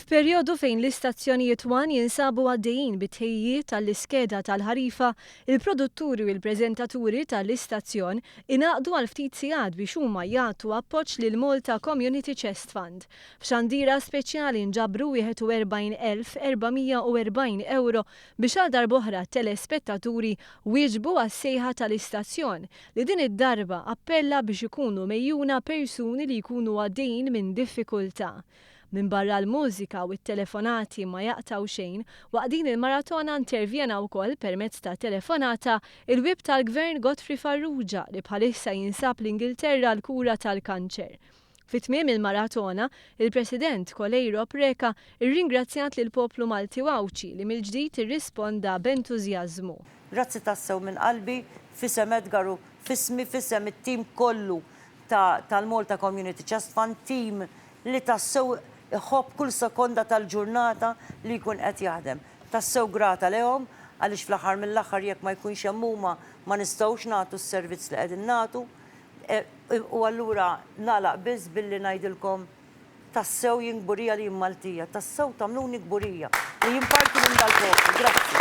F'perjodu fejn l-istazzjonijiet One jinsabu għaddejjin bit-tħejjiet tal-iskeda tal-ħarifa, il-produtturi u l-preżentaturi tal-istazzjon inaqdu għal ftit sigħat biex huma jagħtu appoġġ lil Malta Community Chest Fund. F'xandira speċjali nġabru 41,440 euro biex għal darb'oħra telespettaturi wieġbu għas-sejħa tal-istazzjon li din id-darba appella biex ikunu mejjuna persuni li jkunu għaddejjin minn diffikultà. Min barra l-mużika u t-telefonati ma jaqtaw xejn, waqt din il-maratona intervjena wkoll permezz ta' telefonata il-wib tal-Gvern Godfrey Farrugia li bħalissa jinsab l-Ingilterra l-kura tal-kanċer. Fit-tmiem il-maratona, il-President Kolejro Preka irringrazzjat lil poplu Malti Wawċi li mill-ġdid irrisponda b'entużjażmu. Grazzi tassew minn qalbi, fisem Edgaru, fismi fisem it-tim kollu tal-Malta Community Chest Fund, tim li tassew iħobb kull sekonda tal-ġurnata li jkun qed jaħdem. Tassew grata lehom għaliex fl-aħħar mill-aħħar jekk ma jkunx hemm huma ma nistgħux nagħtu s-servizz li qegħdin nagħtu. U allura nagħlaq biss billi ngħidilkom tassew jingburija li Maltija, tassew tagħmluni gburija li jimparti minn dal-poplu. Grazzi.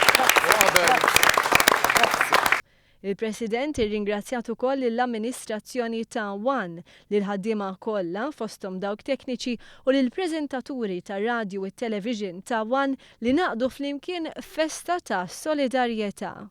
Il-President irringrazzjat ukoll lill-amministrazzjoni ta' One lil ħaddiema kollha fosthom dawk tekniċi u lill-preżentaturi tar-radju u t-television ta' One li naqdu flimkien festa ta' solidarjetà.